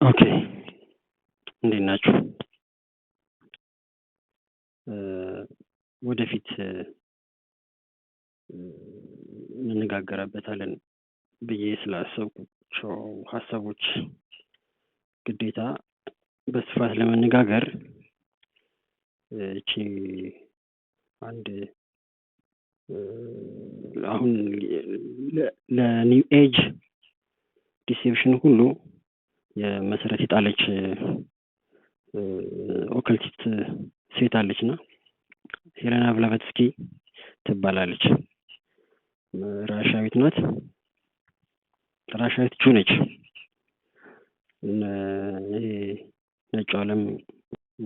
ኦኬ እንዴት ናችሁ? ወደፊት እንነጋገርበታለን ብዬ ስላሰብኳቸው ሀሳቦች ግዴታ በስፋት ለመነጋገር እቺ አንድ አሁን ለኒው ኤጅ ዲሴፕሽን ሁሉ የመሰረት የጣለች ኦከልቲስት ሴት አለችና ሄለና ብላቫቴስኪ ትባላለች። ራሻዊት ናት። ራሻዊት ጁ ነች። ነጭ ዓለም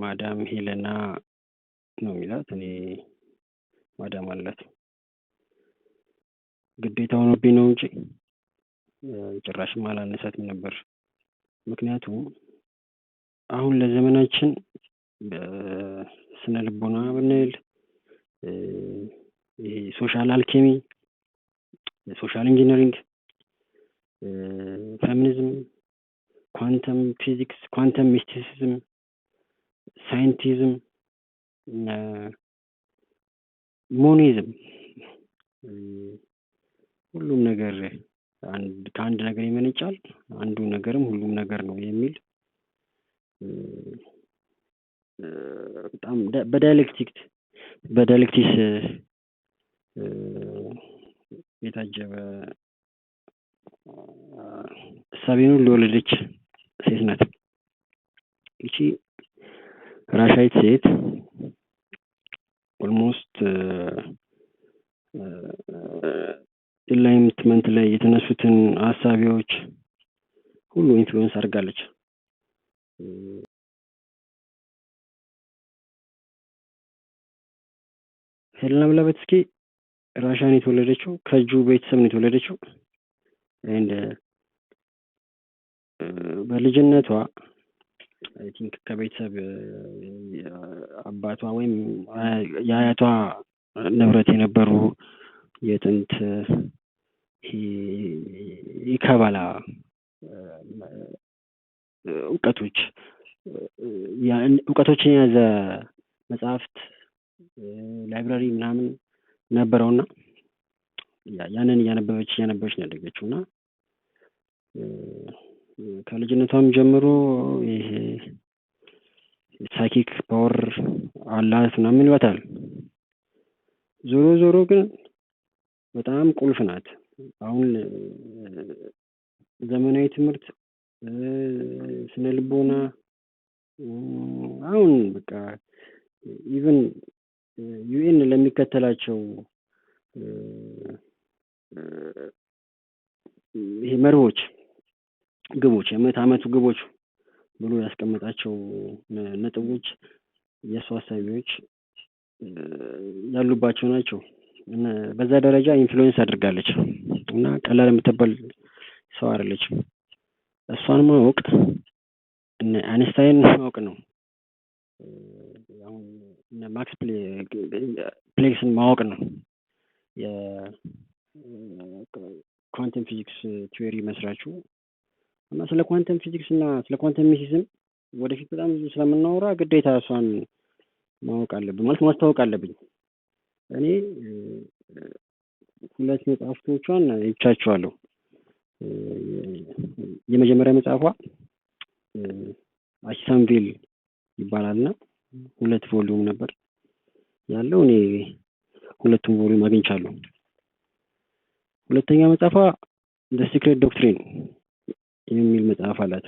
ማዳም ሄለና ነው የሚላት። እኔ ማዳም አላት ግዴታ ሆኖብኝ ነው እንጂ ጭራሽም አላነሳትም ነበር። ምክንያቱም አሁን ለዘመናችን በስነ ልቦና ብንል ይሄ ሶሻል አልኬሚ፣ ሶሻል ኢንጂነሪንግ፣ ፌሚኒዝም፣ ኳንተም ፊዚክስ፣ ኳንተም ሚስቲሲዝም፣ ሳይንቲዝም፣ ሞኒዝም ሁሉም ነገር ከአንድ ነገር ይመነጫል፣ አንዱ ነገርም ሁሉም ነገር ነው የሚል በጣም በዳይሌክቲክስ የታጀበ እሳቤን ሁሉ የወለደች ሴት ናት። ይቺ ራሻዊት ሴት ኦልሞስት ኢንላይትመንት ላይ የተነሱትን ሀሳቢዎች ሁሉ ኢንፍሉዌንስ አድርጋለች። ሄለና ብላቫቴስኪ ራሻን የተወለደችው ከጁ ቤተሰብ ነው የተወለደችው። በልጅነቷ አይ ቲንክ ከቤተሰብ አባቷ ወይም የአያቷ ንብረት የነበሩ የጥንት የካባላ እውቀቶችን የያዘ መጽሐፍት ላይብራሪ ምናምን ነበረውና ያንን እያነበበች ነው ያደገችው። እና ከልጅነቷም ጀምሮ ይሄ ሳይኪክ ፓወር አላት ምናምን ይሏታል። ዞሮ ግን በጣም ቁልፍ ናት። አሁን ዘመናዊ ትምህርት፣ ስነ ልቦና አሁን በቃ ኢቭን ዩኤን ለሚከተላቸው ይሄ መርሆች፣ ግቦች፣ የምዕተ ዓመቱ ግቦች ብሎ ያስቀመጣቸው ነጥቦች የእሷ ሀሳቢዎች ያሉባቸው ናቸው። በዛ ደረጃ ኢንፍሉዌንስ አድርጋለች እና ቀላል የምትባል ሰው አይደለችም። እሷን ማወቅ አይንስታይን ማወቅ ነው። አሁን ማክስ ፕሌክስን ማወቅ ነው። የኳንተም ፊዚክስ ቲዮሪ መስራቹ እና ስለ ኳንተም ፊዚክስ እና ስለ ኳንተም ሚስቲሲዝም ወደፊት በጣም ብዙ ስለምናወራ ግዴታ እሷን ማወቅ አለብን፣ ማለት ማስታወቅ አለብኝ። እኔ ሁለት መጽሐፍቶቿን ይቻቸዋለሁ። የመጀመሪያ መጽሐፏ አሲሳንቬል ይባላልና 2 ቮሊዩም ነበር ያለው። እኔ 2ቱም ቮሊዩም አግኝቻለሁ። ሁለተኛ መጽሐፏ ዘ ሲክሬት ዶክትሪን የሚል መጽሐፍ አላት።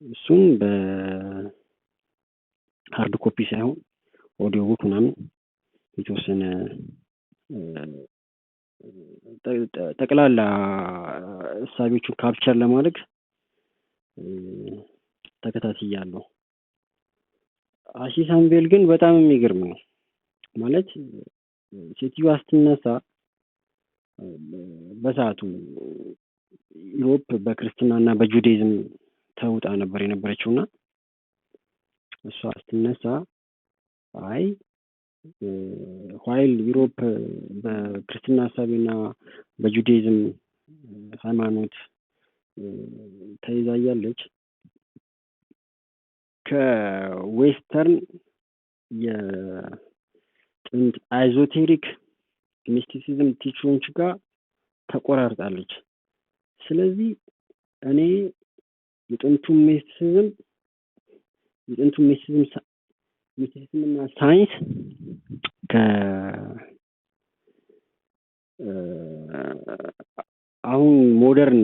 እሱም በሃርድ ኮፒ ሳይሆን ኦዲዮ ቡክ ምናምን የተወሰነ ጠቅላላ እሳቤዎቹን ካፕቸር ለማድረግ ተከታትያለሁ። አሲሳንቬል ግን በጣም የሚገርም ነው። ማለት ሴትዮዋ ስትነሳ በሰዓቱ ዩሮፕ በክርስትናና በጁዳይዝም ተውጣ ነበር የነበረችውና እሷ ስትነሳ ዋይል ዩሮፕ በክርስትና ሀሳብና በጁዳይዝም ሃይማኖት ተይዛያለች፣ ከዌስተርን የጥንት አይዞቴሪክ ሚስቲሲዝም ቲችሮች ጋር ተቆራርጣለች። ስለዚህ እኔ የጥንቱ ሚስቲሲዝምና ሳይንስ አሁን ሞደርን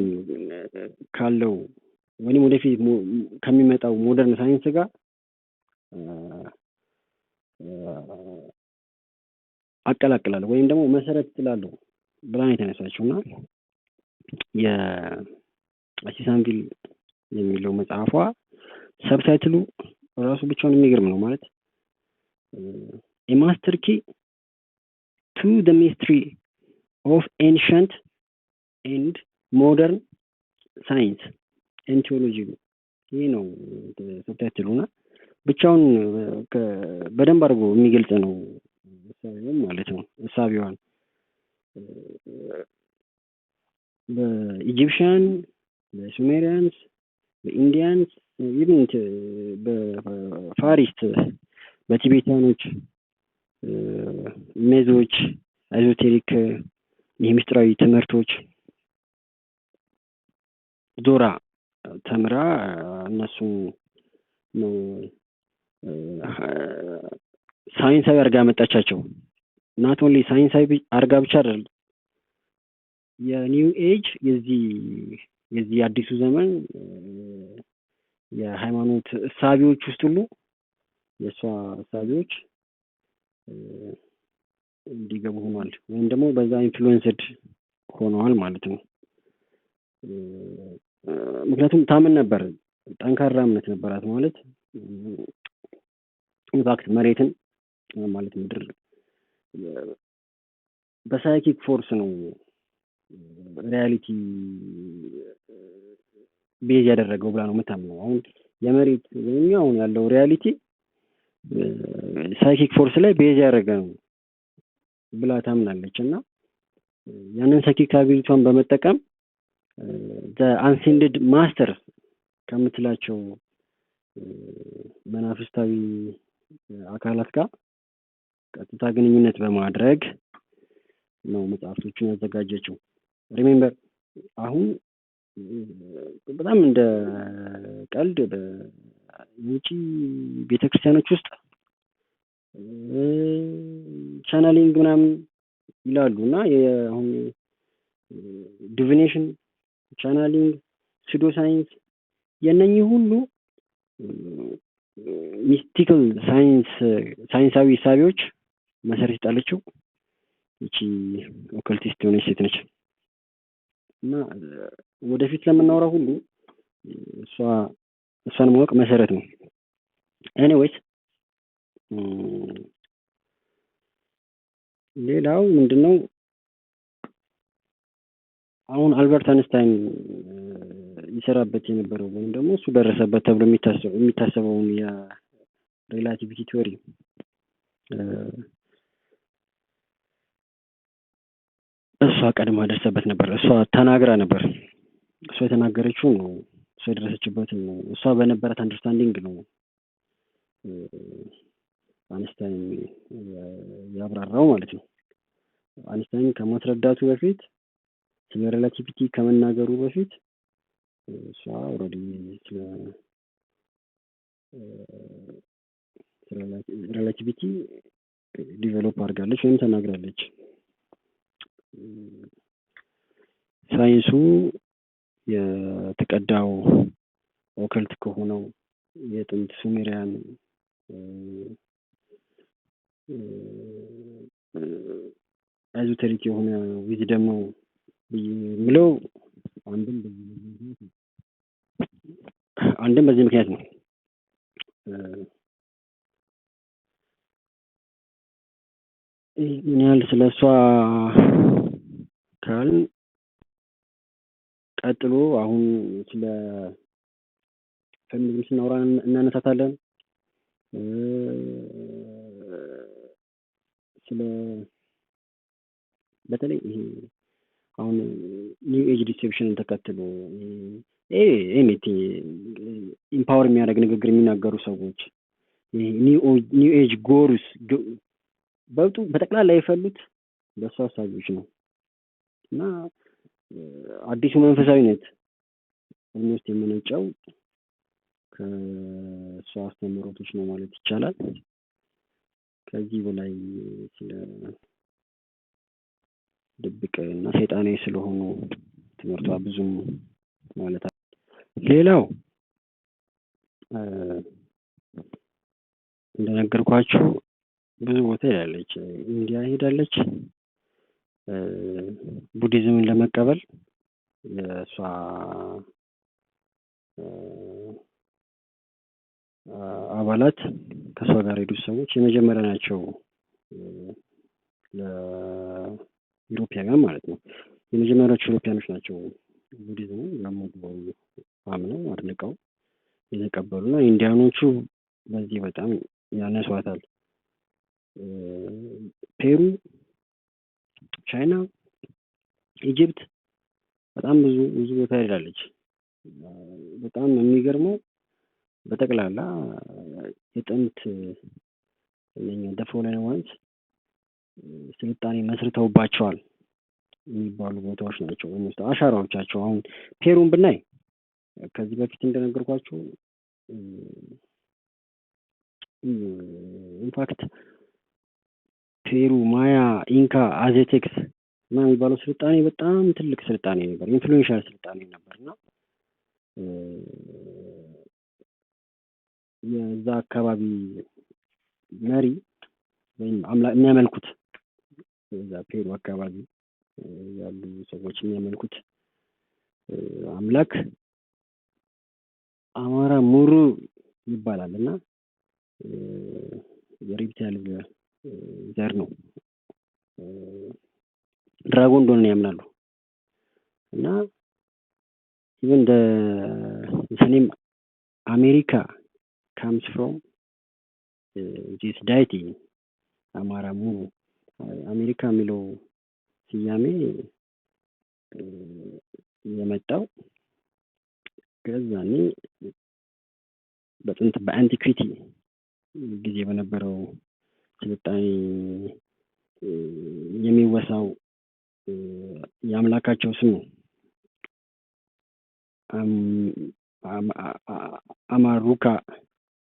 ካለው ወይም ወደፊት ከሚመጣው ሞደርን ሳይንስ ጋር አቀላቅላለሁ ወይም ደግሞ መሰረት ስላለው ብላን የተነሳችውና የአሲሳንቪል የሚለው መጽሐፏ ሰብታይትሉ ራሱ ብቻውን የሚገርም ነው። ማለት a master key to the mystery of ancient and modern science and theology ይሄ ነው ሰብታይትሉና ብቻውን በደንብ አድርጎ የሚገልጽ ነው ማለት ነው። እሳቢዋን በኢጂፕሽያን፣ በሱሜሪያንስ፣ በኢንዲያንስ ኢቭን በፋሪስት፣ በቲቤታኖች፣ ሜዞች፣ አይዞቴሪክ የሚስጥራዊ ትምህርቶች ዞራ ተምራ እነሱ ነው ሳይንሳዊ አርጋ መጣቻቸው። ናት ኦንሊ ሳይንሳዊ አርጋ ብቻ አይደለም የኒው ኤጅ የዚህ አዲሱ ዘመን የሃይማኖት እሳቢዎች ውስጥ ሁሉ የሷ እሳቢዎች እንዲገቡ ሆኗል ወይም ደግሞ በዛ ኢንፍሉዌንስድ ሆነዋል ማለት ነው። ምክንያቱም ታምን ነበር፣ ጠንካራ እምነት ነበራት። ማለት ኢንፋክት መሬትን ማለት ምድር በሳይኪክ ፎርስ ነው ሪያሊቲ ቤዝ ያደረገው ብላ ነው የምታምነው። አሁን የመሬት ወይም አሁን ያለው ሪያሊቲ ሳይኪክ ፎርስ ላይ ቤዝ ያደረገ ነው ብላ ታምናለች። እና ያንን ሳይኪክ አቢሊቲዋን በመጠቀም አንሴንድድ ማስተር ከምትላቸው መናፍስታዊ አካላት ጋር ቀጥታ ግንኙነት በማድረግ ነው መጽሐፍቶቹን ያዘጋጀችው። ሪሜምበር አሁን በጣም እንደ ቀልድ በውጪ ቤተክርስቲያኖች ውስጥ ቻናሊንግ ምናምን ይላሉ እና አሁን ዲቪኔሽን፣ ቻናሊንግ፣ ሲዶ ሳይንስ የነኚህ ሁሉ ሚስቲካል ሳይንሳዊ ሳቢዎች መሰረት ይጣለችው እቺ ኦካልቲስት የሆነች ሴት ነች። እና ወደፊት ለምናወራው ሁሉ እሷን ማወቅ መሰረት ነው። ኤኒዌይስ ሌላው ምንድነው አሁን አልበርት አንስታይን ይሰራበት የነበረው ወይም ደግሞ እሱ ደረሰበት ተብሎ የሚታሰበውን የሪላቲቪቲ ቲዮሪ እሷ ቀድማ ደርሰበት ነበር። እሷ ተናግራ ነበር። እሷ የተናገረችው ነው እሷ የደረሰችበት ነው። እሷ በነበራት አንደርስታንዲንግ ነው አንስታይን ያብራራው ማለት ነው። አንስታይን ከማስረዳቱ በፊት ስለ ሪላቲቪቲ ከመናገሩ በፊት እሷ ኦልሬዲ ስለ ሪላቲቪቲ ዲቨሎፕ አድርጋለች ወይም ተናግራለች። ሳይንሱ የተቀዳው ኦከልት ከሆነው የጥንት ሱሜሪያን አይዞቴሪክ የሆነ ዊዝደም ነው ብለው አንድም በዚህ ምክንያት ነው። ምን ያህል ስለሷ ካልን ቀጥሎ አሁን ስለ ፌሚኒዝም ስናወራ እናነሳታለን። ስለ በተለይ ይሄ አሁን ኒው ኤጅ ዲሴፕሽንን ተከትሎ ኢምፓወር የሚያደርግ ንግግር የሚናገሩ ሰዎች ኒው ኤጅ ጎርስ በጠቅላላ የፈሉት በእሷ ሀሳቦች ነው እና አዲሱ መንፈሳዊነት ኦልሞስት የመነጨው ከእሷ አስተምህሮቶች ነው ማለት ይቻላል። ከዚህ በላይ ስለ ድብቅ እና ሰይጣናዊ ስለሆኑ ትምህርቷ ብዙም ማለት ሌላው እንደነገርኳችሁ ብዙ ቦታ ሄዳለች። ኢንዲያ ሄዳለች ቡዲዝምን ለመቀበል። የእሷ አባላት ከእሷ ጋር ሄዱት ሰዎች የመጀመሪያ ናቸው ለኢሮፒያውያን ማለት ነው። የመጀመሪያዎቹ ኢሮፒያኖች ናቸው ቡዲዝምን ለሞግበው አምነው አድንቀው የተቀበሉና ኢንዲያኖቹ በዚህ በጣም ያነሷታል። ፔሩ፣ ቻይና፣ ኢጅፕት በጣም ብዙ ቦታ ሄዳለች። በጣም የሚገርመው በጠቅላላ የጥንት ደፎለን ዋንስ ስልጣኔ መስርተውባቸዋል የሚባሉ ቦታዎች ናቸው። አሻራዎቻቸው አሁን ፔሩን ብናይ ከዚህ በፊት እንደነገርኳችሁ ኢንፋክት ፔሩ፣ ማያ፣ ኢንካ፣ አዜቴክስ እና የሚባለው ስልጣኔ በጣም ትልቅ ስልጣኔ ነበር፣ ኢንፍሉዌንሻል ስልጣኔ ነበር እና የዛ አካባቢ መሪ ወይም የሚያመልኩት እዛ ፔሩ አካባቢ ያሉ ሰዎች የሚያመልኩት አምላክ አማራ ሙሩ ይባላል እና የሬፕታይል ዘር ነው። ድራጎን እንደሆነ ያምናሉ እና ኢቨን the name አሜሪካ comes from this deity አማራ ሙሩ። አሜሪካ የሚለው ስያሜ የመጣው ከዛኔ በጥንት በአንቲኩዊቲ ጊዜ በነበረው ስልጣኔ የሚወሳው የአምላካቸው ስም ነው። አማሩካ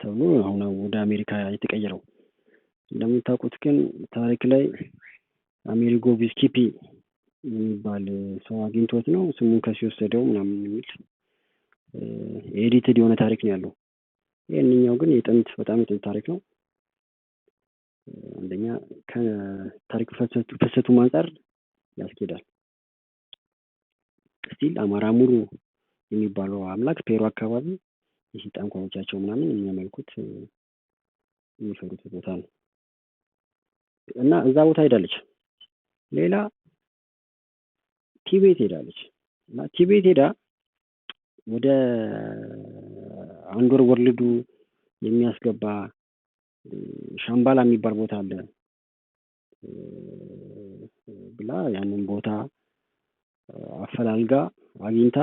ተብሎ አሁን ወደ አሜሪካ የተቀየረው። እንደምታውቁት ግን ታሪክ ላይ አሜሪጎ ቪስኪፒ የሚባል ሰው አግኝቶት ነው ስሙን ከሱ የወሰደው ምናምን የሚል ኤዲትድ የሆነ ታሪክ ነው ያለው። ይህንኛው ግን በጣም የጥንት ታሪክ ነው። አንደኛ ከታሪክ ፍሰቱ አንጻር ያስኬዳል። ስቲል አማራ ሙሩ የሚባለው አምላክ ፔሩ አካባቢ የሰይጣን ኮሎቻቸው ምናምን የሚያመልኩት የሚፈሩት ቦታ ነው እና እዛ ቦታ ሄዳለች። ሌላ ቲቤት ሄዳለች እና ቲቤት ሄዳ ወደ አንድ ወርልዱ የሚያስገባ ሻምባላ የሚባል ቦታ አለ ብላ ያንን ቦታ አፈላልጋ አግኝታ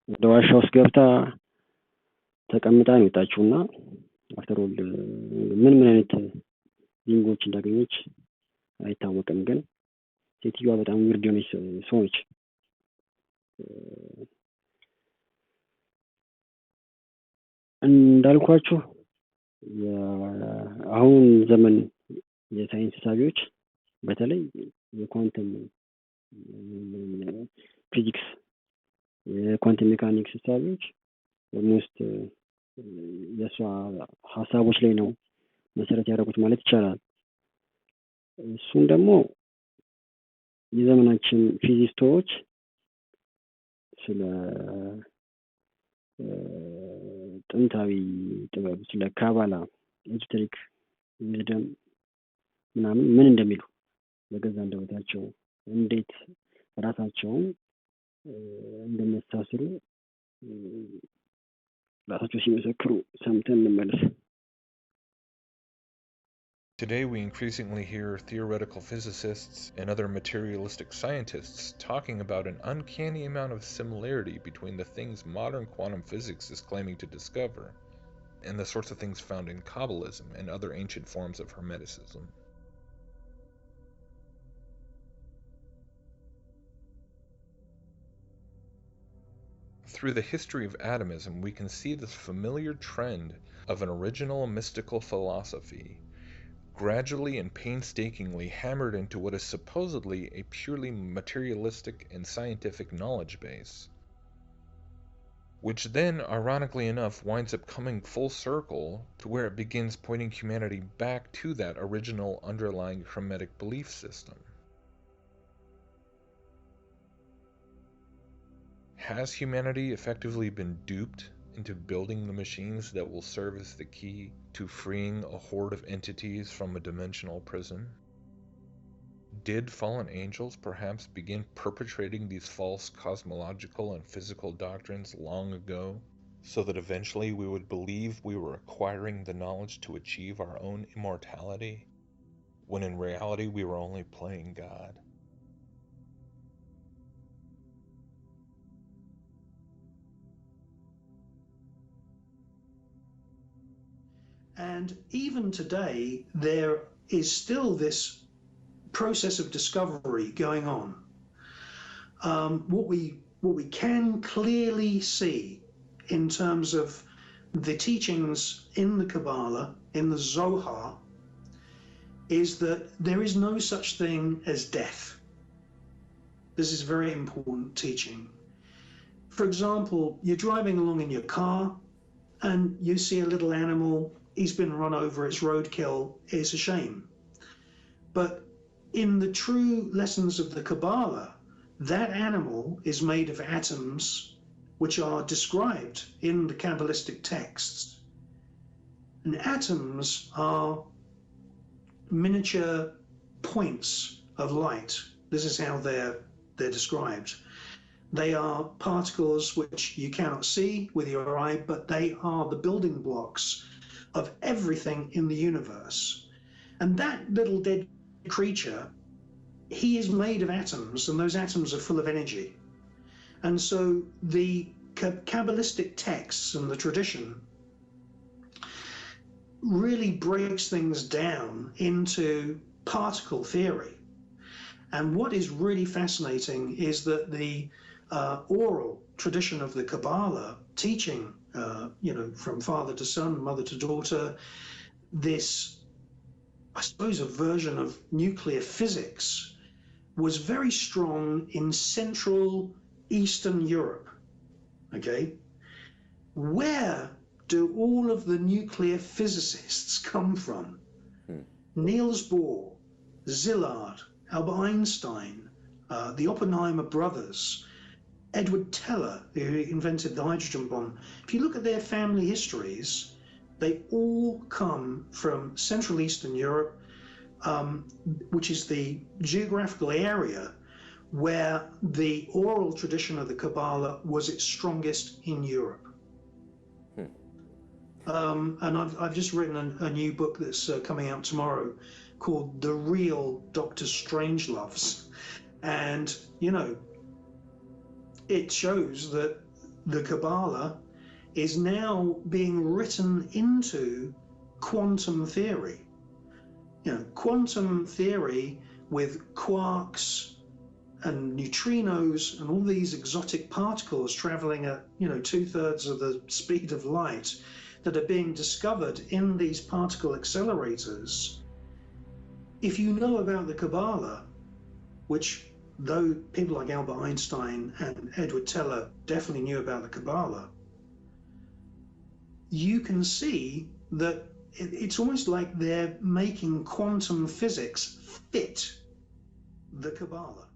ወደ ዋሻ ውስጥ ገብታ ተቀምጣ ነው የወጣችው እና አፍተር ኦል ምን አይነት ቢንጎች እንዳገኘች አይታወቅም። ግን ሴትዮዋ በጣም ዊርድ የሆነች ሰው ነች። እንዳልኳችሁ አሁን ዘመን የሳይንስ ሳቢዎች በተለይ የኳንተም ፊዚክስ የኳንተም ሜካኒክስ ሳቢዎች ኦልሞስት የእሷ ሀሳቦች ላይ ነው መሰረት ያደረጉት ማለት ይቻላል። እሱም ደግሞ የዘመናችን ፊዚስቶች ስለ ጥንታዊ ጥበብ ስለ ካባላ ኤዞቴሪክ ዊዝደም ምናምን ምን እንደሚሉ በገዛ እንደቦታቸው እንዴት ራሳቸውን እንደሚያስተሳስሩ ራሳቸው ሲመሰክሩ ሰምተን እንመለስ። Today, we increasingly hear theoretical physicists and other materialistic scientists talking about an uncanny amount of similarity between the things modern quantum physics is claiming to discover and the sorts of things found in Kabbalism and other ancient forms of Hermeticism. Through the history of atomism, we can see this familiar trend of an original mystical philosophy gradually and painstakingly hammered into what is supposedly a purely materialistic and scientific knowledge base, which then, ironically enough, winds up coming full circle to where it begins pointing humanity back to that original underlying Hermetic belief system. Has humanity effectively been duped into building the machines that will serve as the key to freeing a horde of entities from a dimensional prison? Did fallen angels perhaps begin perpetrating these false cosmological and physical doctrines long ago, so that eventually we would believe we were acquiring the knowledge to achieve our own immortality, when in reality we were only playing God? And even today, there is still this process of discovery going on. What we can clearly see in terms of the teachings in the Kabbalah, in the Zohar, is that there is no such thing as death. This is very important teaching. For example, you're driving along in your car and you see a little animal, he's been run over, it's roadkill, it's a shame. But in the true lessons of the Kabbalah, that animal is made of atoms which are described in the Kabbalistic texts. And atoms are miniature points of light. This is how they're described. They are particles which you cannot see with your eye, but they are the building blocks of everything in the universe. And that little dead creature, he is made of atoms, and those atoms are full of energy. And so the Kabbalistic texts and the tradition really breaks things down into particle theory. And what is really fascinating is that the oral tradition of the Kabbalah, teaching, from father to son, mother to daughter, this, I suppose, a version of nuclear physics, was very strong in Central Eastern Europe. Okay, where do all of the nuclear physicists come from? Niels Bohr, Szilard, Albert Einstein, the Oppenheimer brothers, Edward Teller, who invented the hydrogen bomb. If you look at their family histories, they all come from Central Eastern Europe, which is the geographical area where the oral tradition of the Kabbalah was its strongest in Europe. And I've just written a new book that's coming out tomorrow called The Real Dr. Strangeloves. And, it shows that the Kabbalah is now being written into quantum theory. Quantum theory with quarks and neutrinos and all these exotic particles traveling at, 2/3 of the speed of light that are being discovered in these particle accelerators. If you know about the Kabbalah, which though people like Albert Einstein and Edward Teller definitely knew about the Kabbalah, you can see that it's almost like they're making quantum physics fit the Kabbalah.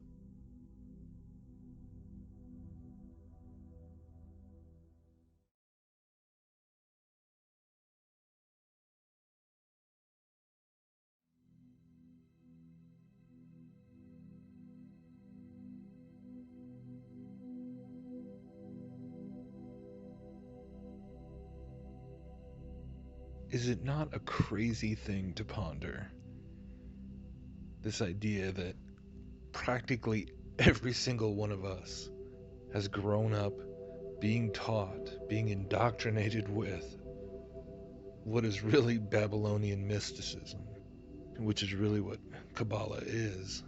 Is it not a crazy thing to ponder? This idea that practically every single one of us has grown up being taught, being indoctrinated with what is really Babylonian mysticism, which is really what Kabbalah is.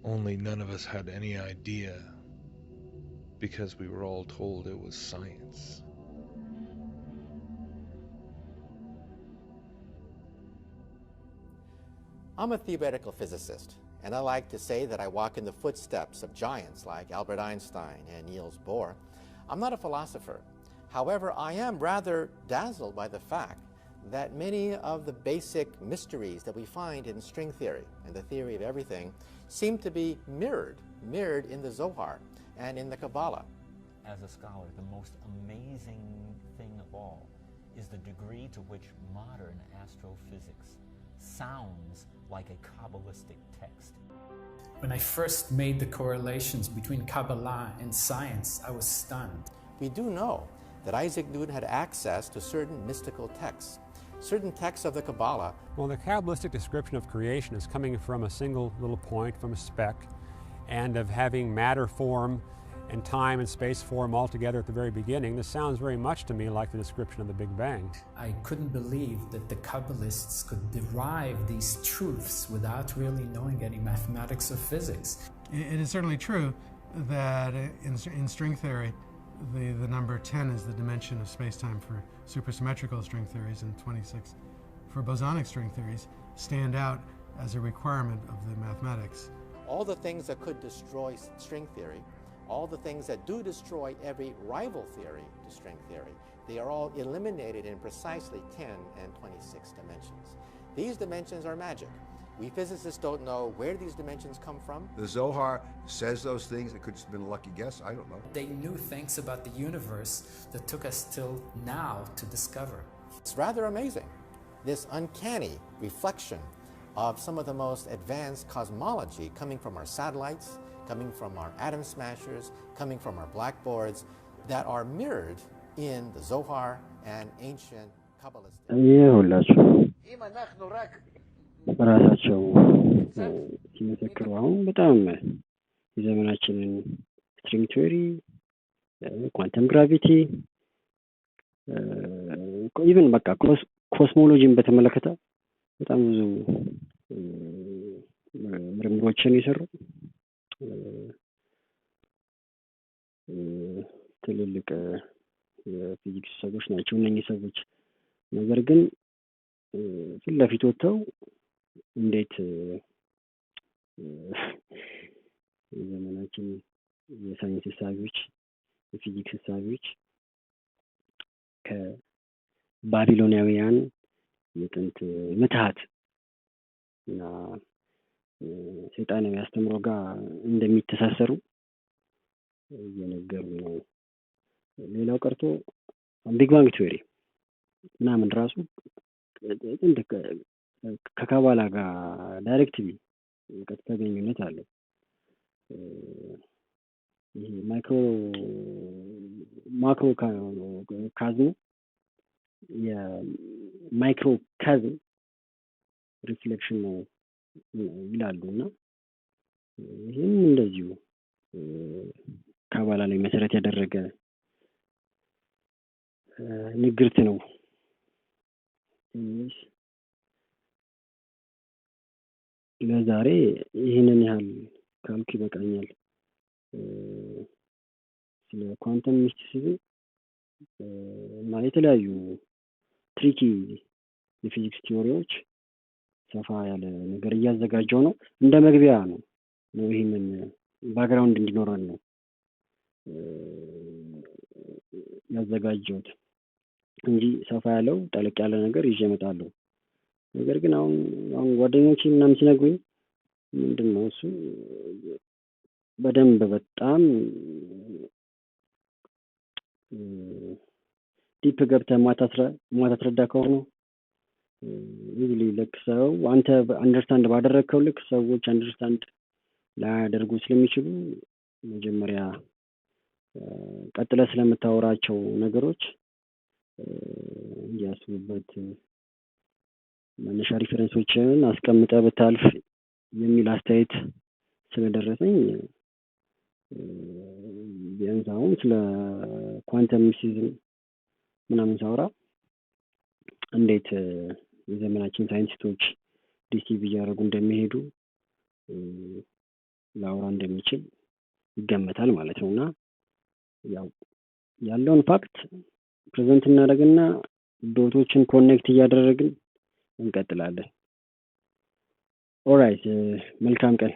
Only none of us had any idea because we were all told it was science. I'm a theoretical physicist, and I like to say that I walk in the footsteps of giants like Albert Einstein and Niels Bohr. I'm not a philosopher. However, I am rather dazzled by the fact that many of the basic mysteries that we find in string theory and the theory of everything seem to be mirrored in the Zohar and in the Kabbalah. As a scholar, the most amazing thing of all is the degree to which modern astrophysics sounds like a Kabbalistic text. When I first made the correlations between Kabbalah and science, I was stunned. We do know that Isaac Newton had access to certain mystical texts, certain texts of the Kabbalah. Well, the Kabbalistic description of creation is coming from a single little point, from a speck, and of having matter form and time and space form all together at the very beginning. This sounds very much to me like the description of the Big Bang. I couldn't believe that the Kabbalists could derive these truths without really knowing any mathematics or physics. It is certainly true that in string theory, the number 10 is the dimension of space-time for supersymmetrical string theories, and 26 for bosonic string theories stand out as a requirement of the mathematics. All the things that could destroy string theory, all the things that do destroy every rival theory to string theory, they are all eliminated in precisely 10 and 26 dimensions. These dimensions are magic. We physicists don't know where these dimensions come from. The Zohar says those things. It could have been a lucky guess. I don't know. They knew things about the universe that took us till now to discover. It's rather amazing, this uncanny reflection of some of the most advanced cosmology coming from our satellites, coming from our atom smashers, coming from our blackboards, that are mirrored in the Zohar and ancient Kabbalistic. ራሳቸው ሲመሰክሩ አሁን በጣም የዘመናችንን ስትሪንግ ቲዮሪ፣ ኳንተም ግራቪቲ፣ ኢቭን በቃ ኮስሞሎጂን በተመለከተ በጣም ብዙ ምርምሮችን የሰሩ ትልልቅ የፊዚክስ ሰዎች ናቸው እነኚህ ሰዎች። ነገር ግን ፊት ለፊት ወጥተው እንዴት የዘመናችን የሳይንስ ሳቢዎች የፊዚክስ ሳቢዎች ከባቢሎናውያን የጥንት ምትሃት እና ሰይጣናዊ አስተምሮ ጋር እንደሚተሳሰሩ እየነገሩ ነው። ሌላው ቀርቶ ቢግ ባንግ ቲዮሪ ምናምን ራሱ ከካባላ ጋር ዳይሬክትሊ ቀጥታ ግንኙነት አለው። ይሄ ማክሮ ካዝም የማይክሮ ካዝም ሪፍሌክሽን ነው ይላሉ እና ይህም እንደዚሁ ካባላ ላይ መሰረት ያደረገ ንግርት ነው። ለዛሬ ይህንን ያህል ካልኩ ይበቃኛል። ስለ ኳንተም ሚስቲሲዝም እና የተለያዩ ትሪኪ የፊዚክስ ቲዎሪዎች ሰፋ ያለ ነገር እያዘጋጀው ነው። እንደ መግቢያ ነው ይህንን ባክግራውንድ እንዲኖረን ነው ያዘጋጀሁት እንጂ ሰፋ ያለው ጠለቅ ያለ ነገር ይዤ እመጣለሁ። ነገር ግን አሁን ጓደኞቼ ምናምን ሲነግሩኝ ምንድነው እሱ በደንብ በጣም ዲፕ ገብተህ ማታስረዳ ከሆነ ይብሊ ልክ ሰው አንተ አንደርስታንድ ባደረግከው ልክ ሰዎች አንደርስታንድ ላያደርጉ ስለሚችሉ መጀመሪያ ቀጥለህ ስለምታወራቸው ነገሮች እንዲያስቡበት መነሻ ሪፈረንሶችን አስቀምጠ ብታልፍ የሚል አስተያየት ስለደረሰኝ ቢያንስ አሁን ስለ ኳንተም ሚስቲሲዝም ምናምን ሳወራ እንዴት የዘመናችን ሳይንቲስቶች ዲሲቭ እያደረጉ እንደሚሄዱ ላውራ እንደሚችል ይገመታል ማለት ነው። እና ያው ያለውን ፋክት ፕሬዘንት እናደርግና ዶቶችን ኮኔክት እያደረግን እንቀጥላለን። ኦራይት፣ መልካም ቀን።